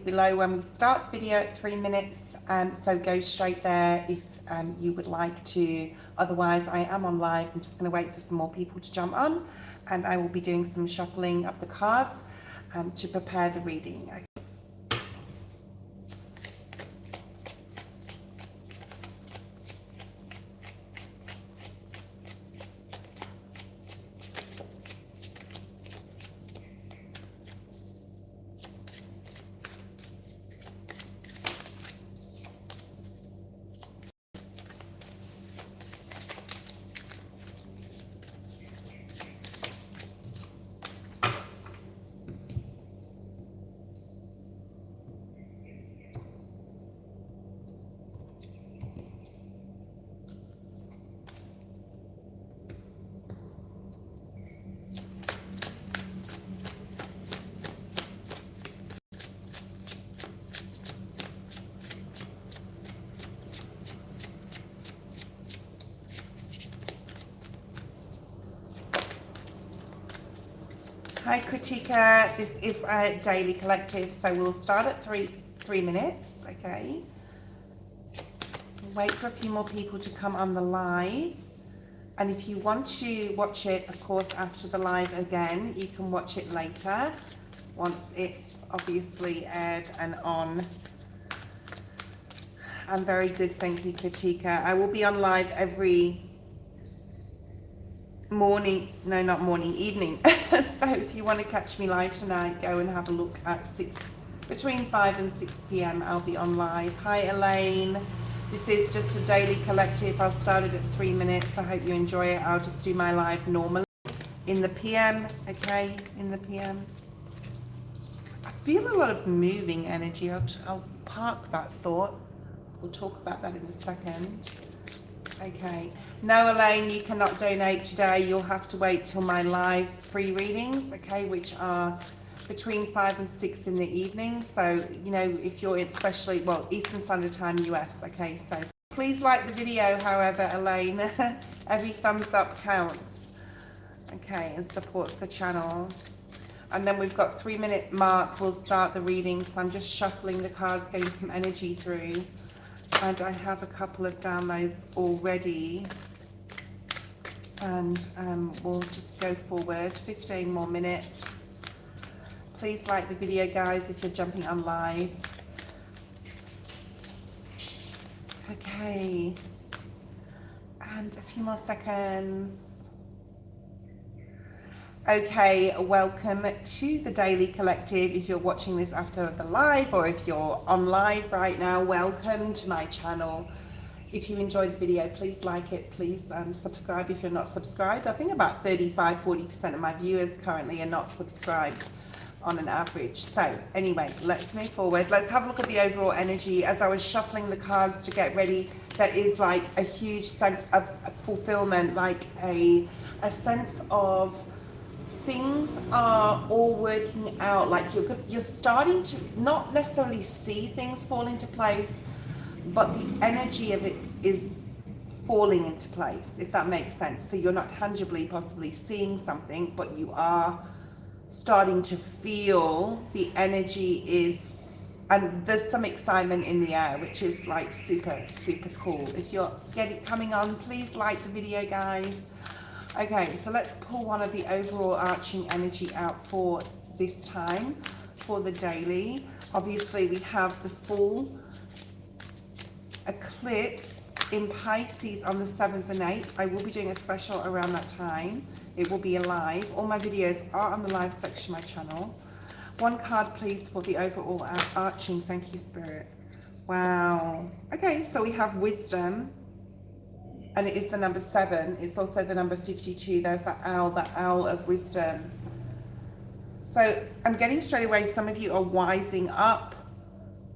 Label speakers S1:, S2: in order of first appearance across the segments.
S1: below when we start the video at 3 minutes, so go straight there if you would like to. Otherwise, I am on live. I'm just going to wait for some more people to jump on, and I will be doing some shuffling of the cards to prepare the reading. Okay. Hi Kritika, this is a daily collective, so we'll start at three minutes, okay? Wait for a few more people to come on the live, and if you want to watch it, of course, after the live again, you can watch it later, once it's obviously aired and on. I'm very good, thank you Kritika. I will be on live every morning, no not morning, evening. So if you want to catch me live tonight, go and have a look at between 5 and 6 p.m. I'll be on live. Hi Elaine, this is just a daily collective. I'll start it at 3 minutes. I hope you enjoy it. I'll just do my live normally in the PM, okay, in the PM. I feel a lot of moving energy. I'll park that thought. We'll talk about that in a second. Okay, no Elaine, you cannot donate today. You'll have to wait till my live free readings, okay, which are between 5 and 6 in the evening. So, you know, if you're especially, well, Eastern Standard Time US, okay, so please like the video, however, Elaine. Every thumbs up counts, okay, and supports the channel. And then we've got 3 minute mark, we'll start the reading. So I'm just shuffling the cards, getting some energy through. And I have a couple of downloads already, and we'll just go forward 15 more minutes. Please like the video, guys, if you're jumping on live. Okay, and a few more seconds. Okay, welcome to the Daily Collective. If you're watching this after the live, or if you're on live right now, welcome to my channel. If you enjoyed the video, please like it, please subscribe if you're not subscribed. I think about 35–40% of my viewers currently are not subscribed on an average. So anyway, let's move forward. Let's have a look at the overall energy. As I was shuffling the cards to get ready, there is like a huge sense of fulfillment, like a sense of things are all working out. Like you're starting to not necessarily see things fall into place, but the energy of it is falling into place, if that makes sense. So you're not tangibly possibly seeing something, but you are starting to feel the energy is, and there's some excitement in the air, which is like super cool. If you're coming on, please like the video, guys. Okay, so let's pull one of the overall arching energy out for this time, for the daily. Obviously, we have the full eclipse in Pisces on the 7th and 8th. I will be doing a special around that time. It will be a live. All my videos are on the live section of my channel. One card, please, for the overall arching. Thank you, Spirit. Wow. Okay, so we have wisdom. And it is the number 7. It's also the number 52. There's that owl of wisdom. So I'm getting straight away, some of you are wising up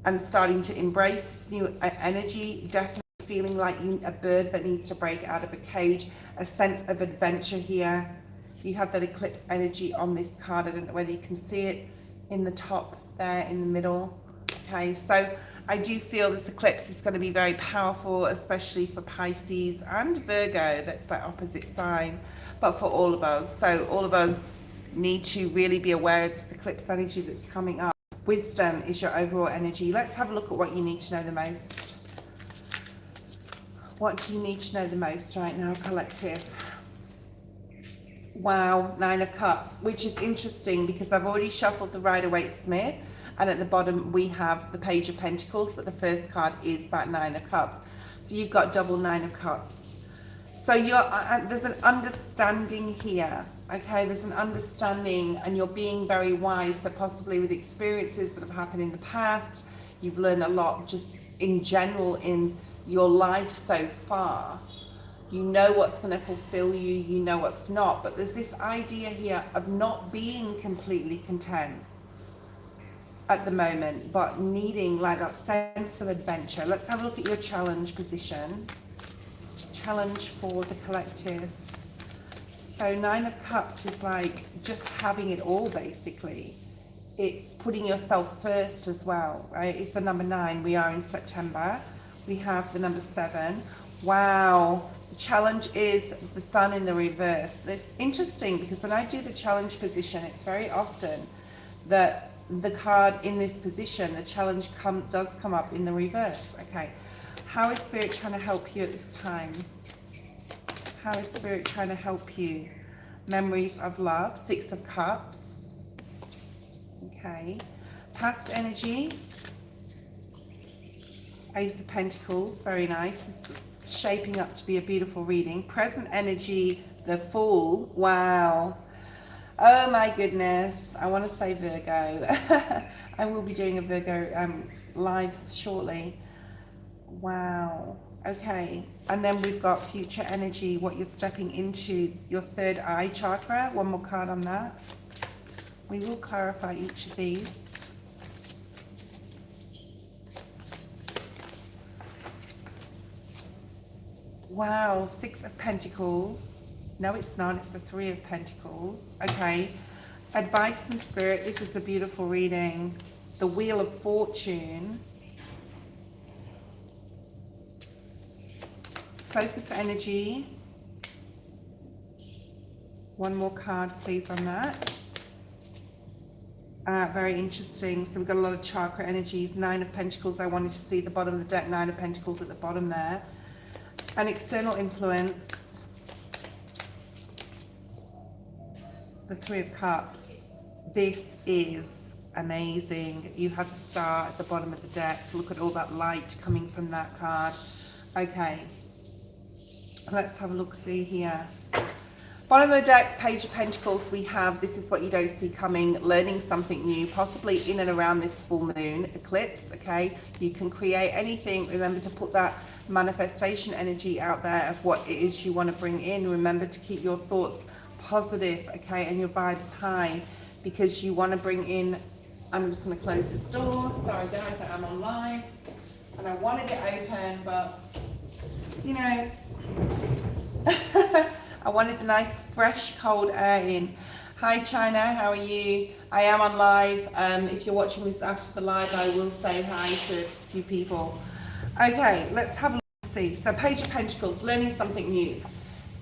S1: and starting to embrace this new energy. Definitely feeling like a bird that needs to break out of a cage. A sense of adventure here. You have that eclipse energy on this card. I don't know whether you can see it in the top there, in the middle. Okay, so I do feel this eclipse is going to be very powerful, especially for Pisces and Virgo. That's that opposite sign, but for all of us. So all of us need to really be aware of this eclipse energy that's coming up. Wisdom is your overall energy. Let's have a look at what you need to know the most. What do you need to know the most right now, collective? Wow, Nine of Cups, which is interesting because I've already shuffled the Rider-Waite-Smith, and at the bottom we have the Page of Pentacles, but the first card is that Nine of Cups. So you've got double Nine of Cups. So there's an understanding here, okay? There's an understanding, and you're being very wise. So possibly with experiences that have happened in the past, you've learned a lot just in general in your life so far. You know what's going to fulfill you, you know what's not. But there's this idea here of not being completely content at the moment, but needing like that sense of adventure. Let's have a look at your challenge position. Challenge for the collective. So Nine of Cups is like just having it all, basically. It's putting yourself first as well, right? It's the number 9. We are in September. We have the number 7. Wow. The challenge is the Sun in the reverse. It's interesting because when I do the challenge position, it's very often that the card in this position, the challenge does come up in the reverse. Okay. How is Spirit trying to help you at this time? How is Spirit trying to help you? Memories of love, 6 of Cups. Okay. Past energy. Ace of Pentacles, very nice. This is shaping up to be a beautiful reading. Present energy, the Fool. Wow. Oh my goodness. I want to say Virgo. I will be doing a Virgo live shortly. Wow. Okay. And then we've got future energy, what you're stepping into, your third eye chakra. One more card on that. We will clarify each of these. Wow, 6 of Pentacles. No, it's not. It's the 3 of Pentacles. Okay. Advice from Spirit. This is a beautiful reading. The Wheel of Fortune. Focus energy. One more card, please, on that. Very interesting. So we've got a lot of chakra energies. 9 of Pentacles. I wanted to see the bottom of the deck. 9 of Pentacles at the bottom there. An external influence. The 3 of Cups. This is amazing. You have the Star at the bottom of the deck. Look at all that light coming from that card. Okay. Let's have a look-see here. Bottom of the deck, Page of Pentacles, we have, this is what you don't see coming, learning something new, possibly in and around this full moon eclipse, okay? You can create anything. Remember to put that manifestation energy out there of what it is you want to bring in. Remember to keep your thoughts positive, okay, and your vibes high, because you want to bring in, I'm just going to close this door. Sorry guys, I am on live and I wanted it open, but you know, I wanted the nice fresh cold air in. Hi China, how are you? I am on live. If you're watching this after the live, I will say hi to a few people. Okay, let's have a look and see. So Page of Pentacles, learning something new.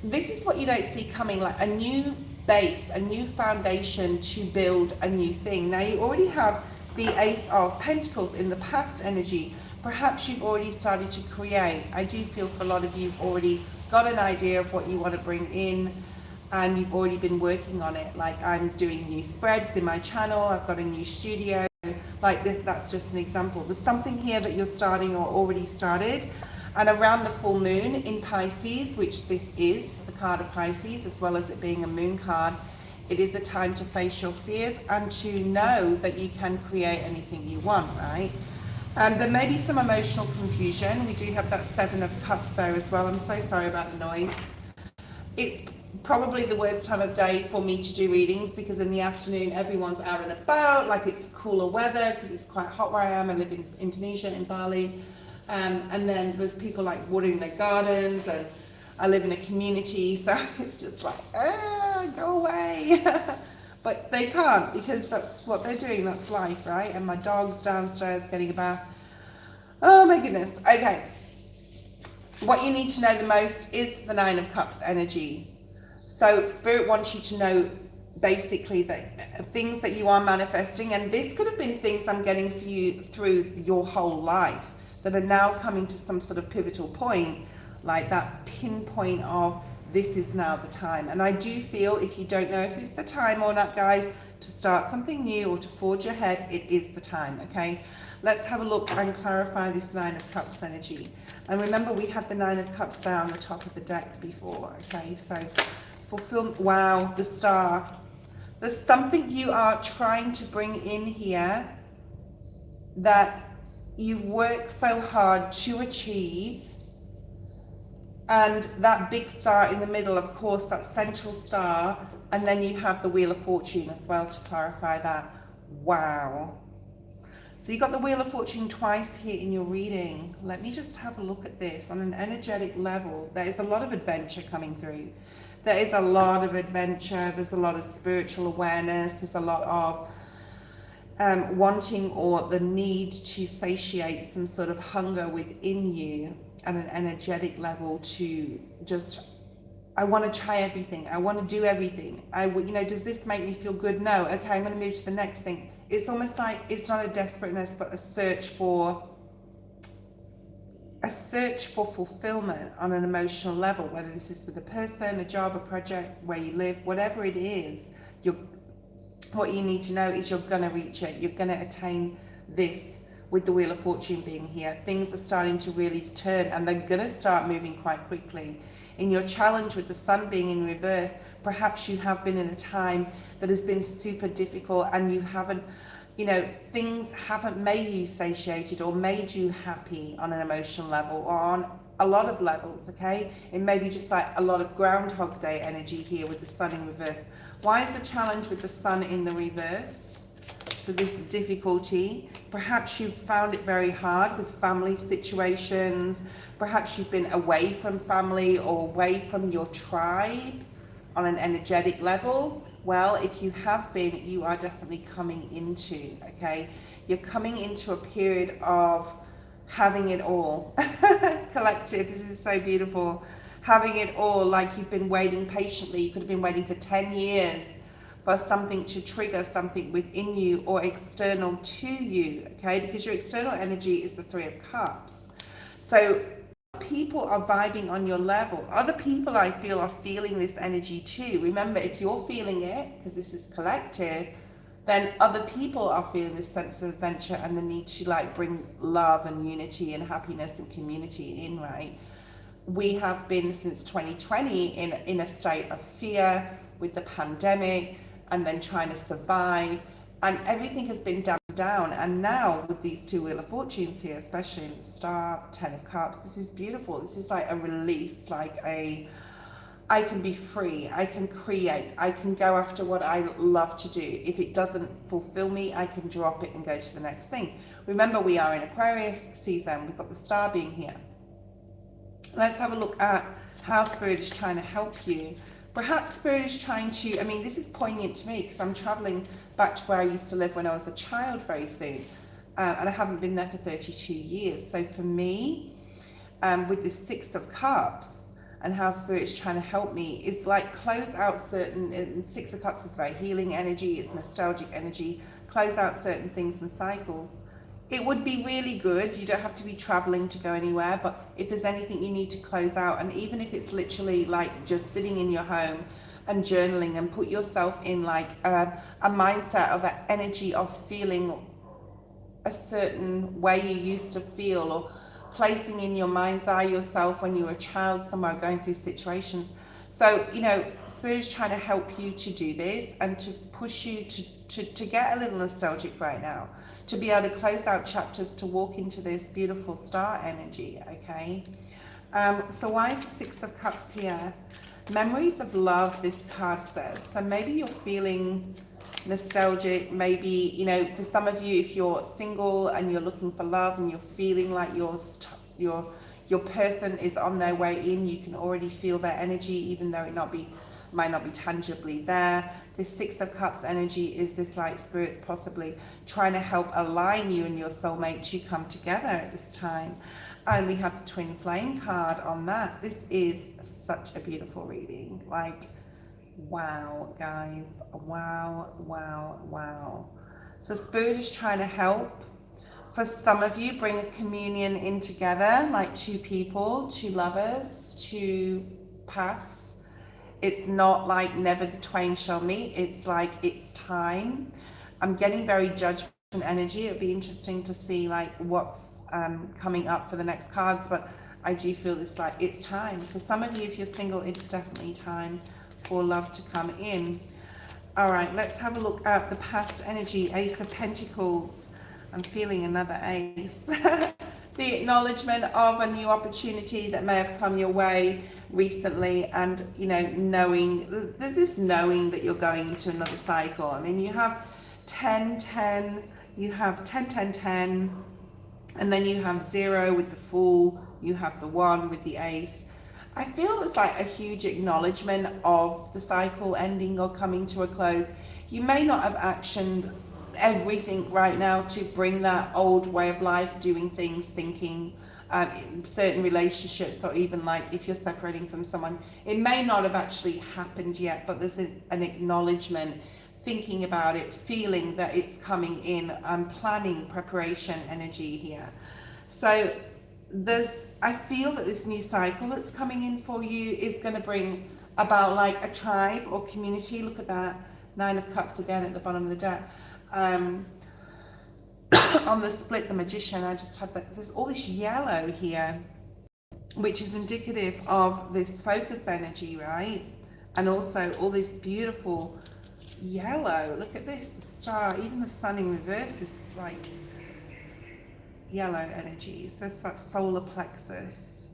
S1: This is what you don't see coming, like a new base, a new foundation to build a new thing. Now you already have the Ace of Pentacles in the past energy. Perhaps you've already started to create. I do feel for a lot of you have already got an idea of what you want to bring in, and you've already been working on it. Like I'm doing new spreads in my channel, I've got a new studio, like this. That's just an example. There's something here that you're starting or already started. And around the full moon in Pisces, which this is the card of Pisces, as well as it being a moon card, it is a time to face your fears and to know that you can create anything you want, right? There may be some emotional confusion. We do have that 7 of Cups there as well. I'm so sorry about the noise. It's probably the worst time of day for me to do readings, because in the afternoon everyone's out and about, like it's cooler weather because it's quite hot where I am. I live in Indonesia, in Bali. And then there's people like watering their gardens, and I live in a community, so it's just like, go away. But they can't, because that's what they're doing, that's life, right? And my dog's downstairs getting a bath. Oh my goodness. Okay. What you need to know the most is the 9 of Cups energy. So Spirit wants you to know basically the things that you are manifesting, and this could have been things I'm getting for you through your whole life that are now coming to some sort of pivotal point, like that pinpoint of this is now the time. And I do feel, if you don't know if it's the time or not, guys, to start something new or to forge ahead, it is the time. Okay, let's have a look and clarify this Nine of Cups energy. And remember, we had the Nine of Cups there on the top of the deck before. Okay, so fulfillment. Wow, the Star. There's something you are trying to bring in here that you've worked so hard to achieve. And that big star in the middle, of course, that central star. And then you have the Wheel of Fortune as well to clarify that. Wow. So you got the Wheel of Fortune twice here in your reading. Let me just have a look at this on an energetic level. There is a lot of adventure coming through. There is a lot of adventure. There's a lot of spiritual awareness. There's a lot of wanting or the need to satiate some sort of hunger within you at an energetic level to just, I want to try everything. I want to do everything. Does this make me feel good? No. Okay, I'm going to move to the next thing. It's almost like it's not a desperateness, but a search for fulfillment on an emotional level, whether this is with a person, a job, a project, where you live, whatever it is. What you need to know is you're going to reach it. You're going to attain this. With the Wheel of Fortune being here, things are starting to really turn, and they're going to start moving quite quickly. In your challenge with the Sun being in reverse, perhaps you have been in a time that has been super difficult, and you haven't, things haven't made you satiated or made you happy on an emotional level or on a lot of levels. Okay, it may be just like a lot of Groundhog Day energy here with the Sun in reverse. Why is the challenge with the Sun in the reverse? So this difficulty, perhaps you've found it very hard with family situations. Perhaps you've been away from family or away from your tribe on an energetic level. Well, if you have been, you are definitely coming into, okay? You're coming into a period of having it all. Collective, this is so beautiful. Having it all, like you've been waiting patiently. You could have been waiting for 10 years for something to trigger something within you or external to you, okay? Because your external energy is the Three of Cups. So people are vibing on your level. Other people, I feel, are feeling this energy too. Remember, if you're feeling it, because this is collective, then other people are feeling this sense of adventure and the need to bring love and unity and happiness and community in, right? We have been since 2020 in a state of fear with the pandemic, and then trying to survive, and everything has been dumbed down. And now with these two Wheel of Fortunes here, especially in the Star, the Ten of Cups, this is beautiful. This is like a release, I can be free, I can create, I can go after what I love to do. If it doesn't fulfill me, I can drop it and go to the next thing. Remember, we are in Aquarius season. We've got the Star being here. Let's have a look at how Spirit is trying to help you. Perhaps Spirit is trying to, this is poignant to me because I'm traveling back to where I used to live when I was a child very soon. And I haven't been there for 32 years. So for me, with this Six of Cups and how Spirit is trying to help me, is like close out certain, Six of Cups is very healing energy, it's nostalgic energy, close out certain things and cycles. It would be really good. You don't have to be traveling to go anywhere, but if there's anything you need to close out, and even if it's literally like just sitting in your home and journaling, and put yourself in a mindset of that energy of feeling a certain way you used to feel, or placing in your mind's eye yourself when you were a child somewhere going through situations. So, Spirit is trying to help you to do this and to push you to get a little nostalgic right now, to be able to close out chapters, to walk into this beautiful Star energy, okay? So why is the Six of Cups here? Memories of love, this card says. So maybe you're feeling nostalgic. Maybe, for some of you, if you're single and you're looking for love and you're feeling like your person is on their way in, you can already feel their energy, even though it might not be tangibly there. This Six of Cups energy is this Spirit's possibly trying to help align you and your soulmate to come together at this time. And we have the Twin Flame card on that. This is such a beautiful reading. Wow, guys. Wow, wow, wow. So Spirit is trying to help. For some of you, bring a communion in together, like two people, two lovers, two paths. It's not like never the twain shall meet. It's like it's time. I'm getting very judgment energy. It'd be interesting to see like what's coming up for the next cards, but I do feel this like it's time. For some of you, if you're single, it's definitely time for love to come in. All right, let's have a look at the past energy. Ace of Pentacles. I'm feeling another ace. The acknowledgement of a new opportunity that may have come your way recently, and you know, knowing, there's this knowing that you're going into another cycle. I mean, you have 10 10, you have 10 10 10, and then you have 0 with the Fool, you have the 1 with the Ace. I feel it's like a huge acknowledgement of the cycle ending or coming to a close. You may not have actioned everything right now to bring that old way of life, doing things, thinking, certain relationships, or even like if you're separating from someone, it may not have actually happened yet, but there's an acknowledgement, thinking about it, feeling that it's coming in, planning, preparation energy here. So I feel that this new cycle that's coming in for you is going to bring about like a tribe or community. Look at that, 9 of Cups again at the bottom of the deck. On the split, the Magician, I just had that, there's all this yellow here, which is indicative of this focus energy, right? And also all this beautiful yellow. Look at this, the star, even the sun in reverse is like yellow energy. So it's that solar plexus.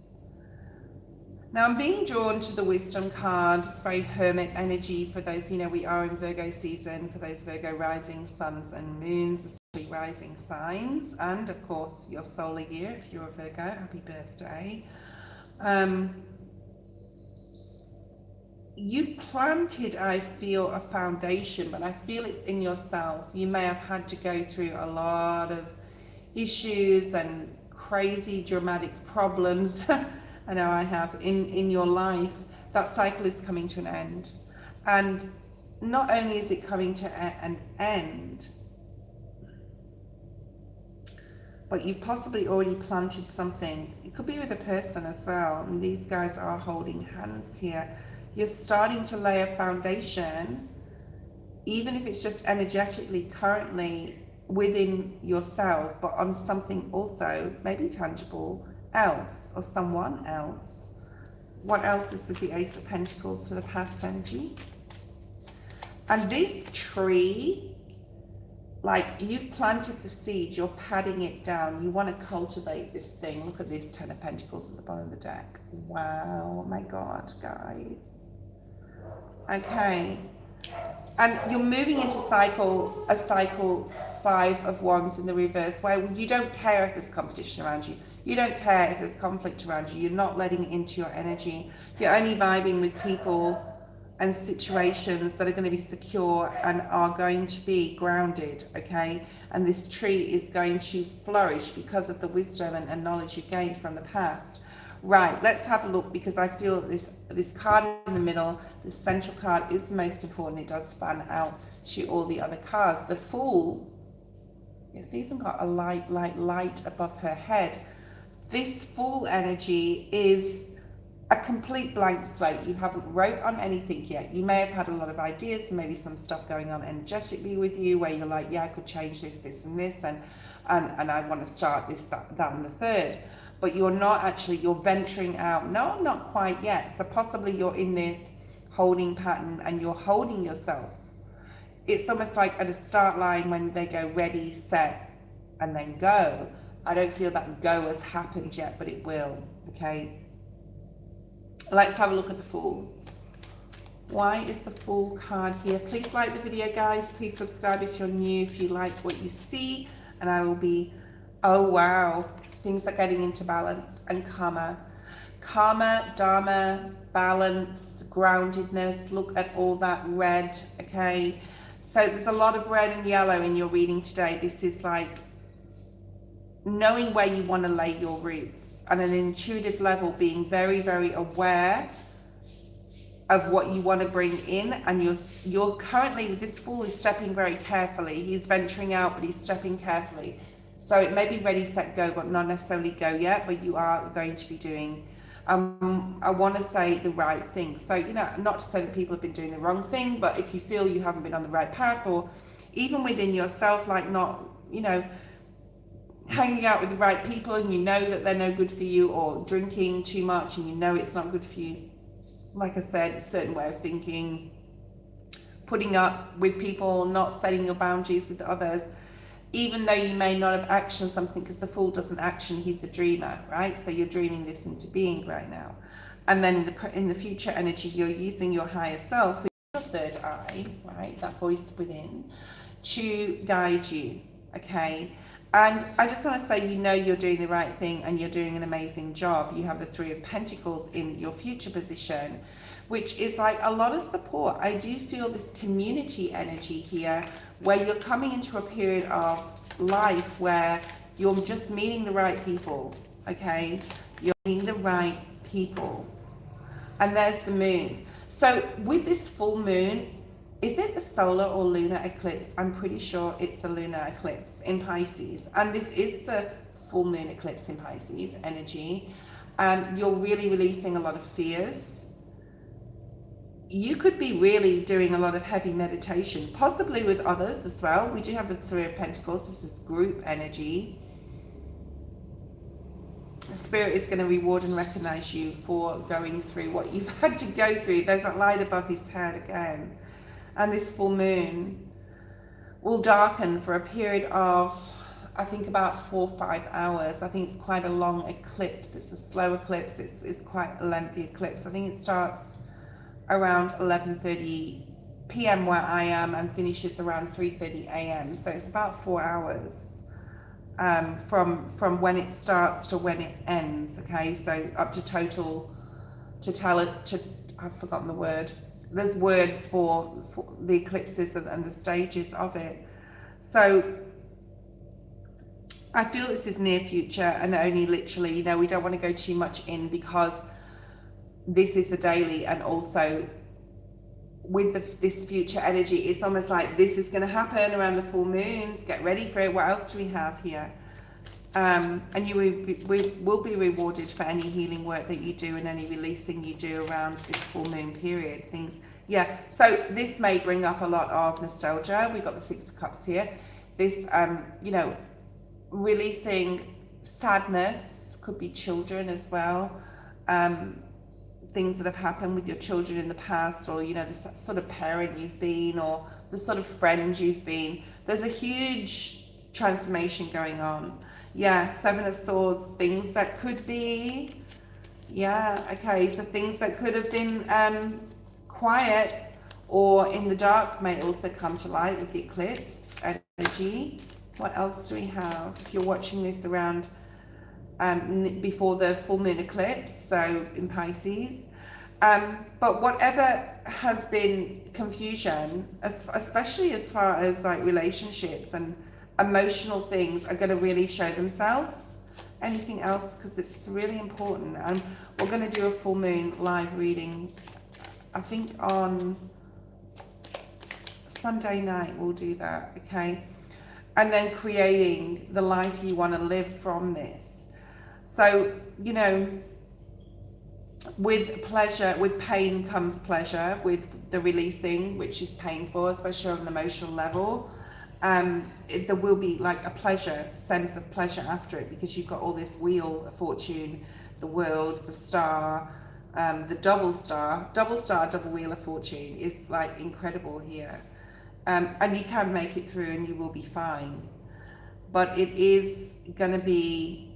S1: Now I'm being drawn to the Wisdom card. It's very Hermit energy for those, you know, we are in Virgo season, for those Virgo rising suns and moons, the rising signs, and of course your solar year if you're a Virgo. Happy birthday. You've planted, I feel, a foundation, but I feel it's in yourself. You may have had to go through a lot of issues and crazy dramatic problems. I know I have in your life. That cycle is coming to an end, and not only is it coming to an end, but you've possibly already planted something. It could be with a person as well, and these guys are holding hands here. You're starting to lay a foundation, even if it's just energetically currently within yourself, but on something also maybe tangible else or someone else. What else is with the Ace of Pentacles for the past energy? And this tree, like you've planted the seed, you're padding it down. You want to cultivate this thing. Look at this 10 of Pentacles at the bottom of the deck. Wow, my God, guys. Okay. And you're moving into a cycle 5 of Wands in the reverse, where you don't care if there's competition around you. You don't care if there's conflict around you. You're not letting it into your energy. You're only vibing with people and situations that are going to be secure and are going to be grounded, okay? And this tree is going to flourish because of the wisdom and knowledge you've gained from the past. Right, let's have a look, because I feel that this card in the middle, this central card, is the most important. It does span out to all the other cards. The Fool, it's even got a light above her head. This Fool energy is a complete blank slate. You haven't wrote on anything yet. You may have had a lot of ideas, maybe some stuff going on energetically with you where you're like, yeah, I could change this and this, and I want to start this, that and the third. But you're not actually, you're venturing out. No, not quite yet. So possibly you're in this holding pattern and you're holding yourself. It's almost like at a start line when they go ready, set, and then go. I don't feel that go has happened yet, but it will, okay? Let's have a look at the Fool. Why is the Fool card here? Please like the video, guys. Please subscribe if you're new, if you like what you see. And I will be, oh wow, things are getting into balance and karma. Karma, dharma, balance, groundedness. Look at all that red, okay? So there's a lot of red and yellow in your reading today. This is like knowing where you want to lay your roots, on an intuitive level, being very, very aware of what you want to bring in, and you're currently, with this Fool, is stepping very carefully. He's venturing out, but he's stepping carefully. So it may be ready, set, go, but not necessarily go yet, but you are going to be doing, I want to say, the right thing. So, you know, not to say that people have been doing the wrong thing, but if you feel you haven't been on the right path, or even within yourself, like not, you know, hanging out with the right people and you know that they're no good for you, or drinking too much and you know it's not good for you. Like I said, a certain way of thinking, putting up with people, not setting your boundaries with others, even though you may not have actioned something, because the Fool doesn't action, he's the dreamer, right? So you're dreaming this into being right now. And then in the future energy, you're using your higher self, which is your third eye, right? That voice within, to guide you, okay? And I just want to say, you know, you're doing the right thing and you're doing an amazing job. You have the Three of Pentacles in your future position, which is like a lot of support. I do feel this community energy here, where you're coming into a period of life where you're just meeting the right people, okay? You're meeting the right people. And there's the moon. So with this full moon, is it the solar or lunar eclipse? I'm pretty sure it's the lunar eclipse in Pisces. And this is the full moon eclipse in Pisces energy. You're really releasing a lot of fears. You could be really doing a lot of heavy meditation, possibly with others as well. We do have the Three of Pentacles. This is group energy. The Spirit is going to reward and recognize you for going through what you've had to go through. There's that light above his head again. And this full moon will darken for a period of, I think, about 4 or 5 hours. I think it's quite a long eclipse. It's a slow eclipse. It's quite a lengthy eclipse. I think it starts around 11:30 p.m. where I am and finishes around 3:30 a.m. So it's about 4 hours from when it starts to when it ends. Okay, so up to total, I've forgotten the word. There's words for the eclipses and the stages of it. So I feel this is near future, and only literally, you know, we don't want to go too much in, because this is the daily, and also with this future energy, it's almost like this is going to happen around the full moons. Get ready for it. What else do we have here? And you will be rewarded for any healing work that you do and any releasing you do around this full moon period. Things, yeah. So this may bring up a lot of nostalgia. We've got the Six of Cups here. This, you know, releasing sadness, could be children as well. Things that have happened with your children in the past, or, you know, the sort of parent you've been, or the sort of friend you've been. There's a huge transformation going on. Yeah, Seven of Swords, things that could be, yeah, okay, so things that could have been quiet or in the dark may also come to light with the eclipse energy. What else do we have? If you're watching this around before the full moon eclipse, so in Pisces. But whatever has been confusion, especially as far as like relationships and emotional things, are going to really show themselves. Anything else? Because it's really important. And we're going to do a full moon live reading, I think on Sunday night we'll do that, okay? And then creating the life you want to live from this. So, you know, with pleasure, with pain comes pleasure, with the releasing, which is painful, especially on an emotional level. There will be like a pleasure, sense of pleasure after it, because you've got all this wheel of fortune, the world, the star, the double wheel of fortune is like incredible here. And you can make it through and you will be fine. But it is going to be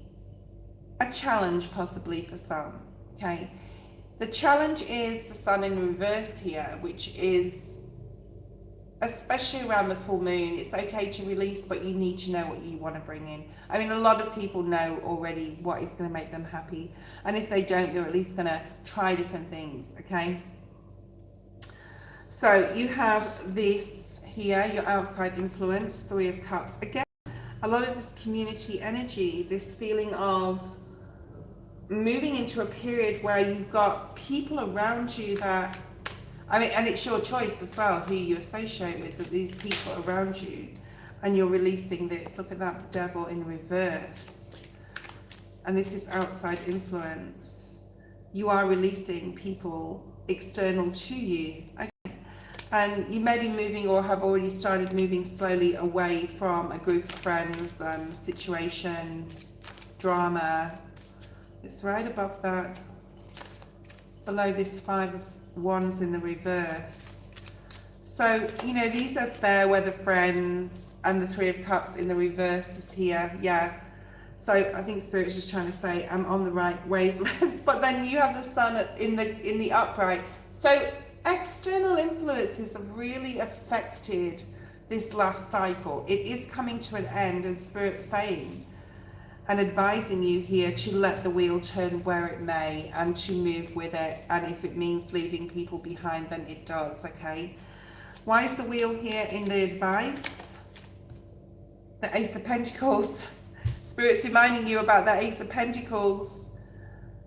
S1: a challenge possibly for some, okay? The challenge is the Sun in reverse here, which is, especially around the full moon, it's okay to release, but you need to know what you want to bring in. I mean, a lot of people know already what is going to make them happy. And if they don't, they're at least going to try different things, okay? So you have this here, your outside influence, Three of Cups. Again, a lot of this community energy, this feeling of moving into a period where you've got people around you that I mean, and it's your choice as well who you associate with, that these people around you, and you're releasing this. Look at that, the devil in reverse. And this is outside influence. You are releasing people external to you. Okay. And you may be moving or have already started moving slowly away from a group of friends, situation, drama. It's right above that, below this 5 of Wands in the reverse. So, you know, these are fair weather friends, and the 3 of Cups in the reverse is here. Yeah. So I think Spirit's just trying to say I'm on the right wavelength. But then you have the Sun in the upright. So external influences have really affected this last cycle. It is coming to an end, and Spirit's saying and advising you here to let the wheel turn where it may and to move with it. And if it means leaving people behind, then it does, okay? Why is the wheel here in the advice? The Ace of Pentacles. Spirit's reminding you about that Ace of Pentacles,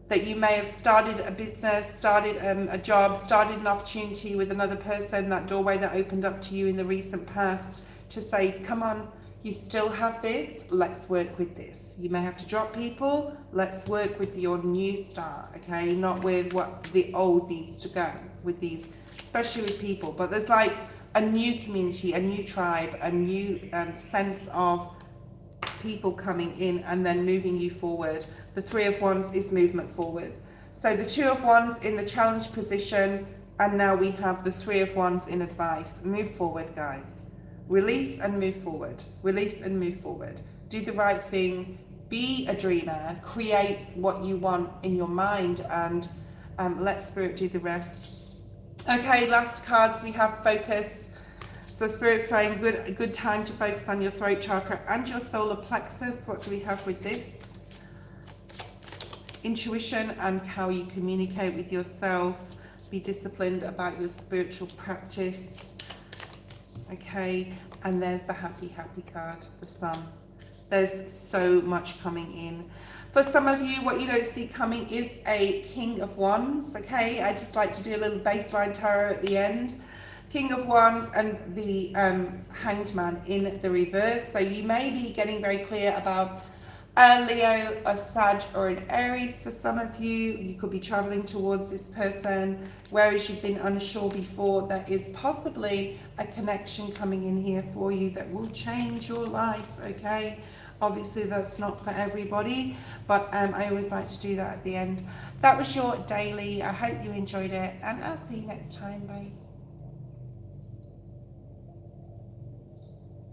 S1: that you may have started a business, started a job, started an opportunity with another person, that doorway that opened up to you in the recent past, to say, come on, you still have this, let's work with this. You may have to drop people, let's work with your new start, okay? Not with what the old needs to go with these, especially with people. But there's like a new community, a new tribe, a new sense of people coming in and then moving you forward. The 3 of Wands is movement forward. So the 2 of Wands in the challenge position, and now we have the 3 of Wands in advice. Move forward, guys. Release and move forward. Release and move forward. Do the right thing. Be a dreamer. Create what you want in your mind, and let Spirit do the rest. Okay, last cards we have focus. So Spirit's saying good time to focus on your throat chakra and your solar plexus. What do we have with this? Intuition and how you communicate with yourself. Be disciplined about your spiritual practice. Okay, and there's the happy card, the Sun. There's so much coming in. For some of you, what you don't see coming is a King of Wands, okay? I just like to do a little baseline tarot at the end. King of Wands and the Hanged Man in the reverse. So you may be getting very clear about a Leo, a Sag, or an Aries for some of you. You could be traveling towards this person, whereas you've been unsure before. There is possibly a connection coming in here for you that will change your life, okay? Obviously, that's not for everybody, but I always like to do that at the end. That was your daily. I hope you enjoyed it, and I'll see you next time. Bye.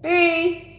S1: Bye.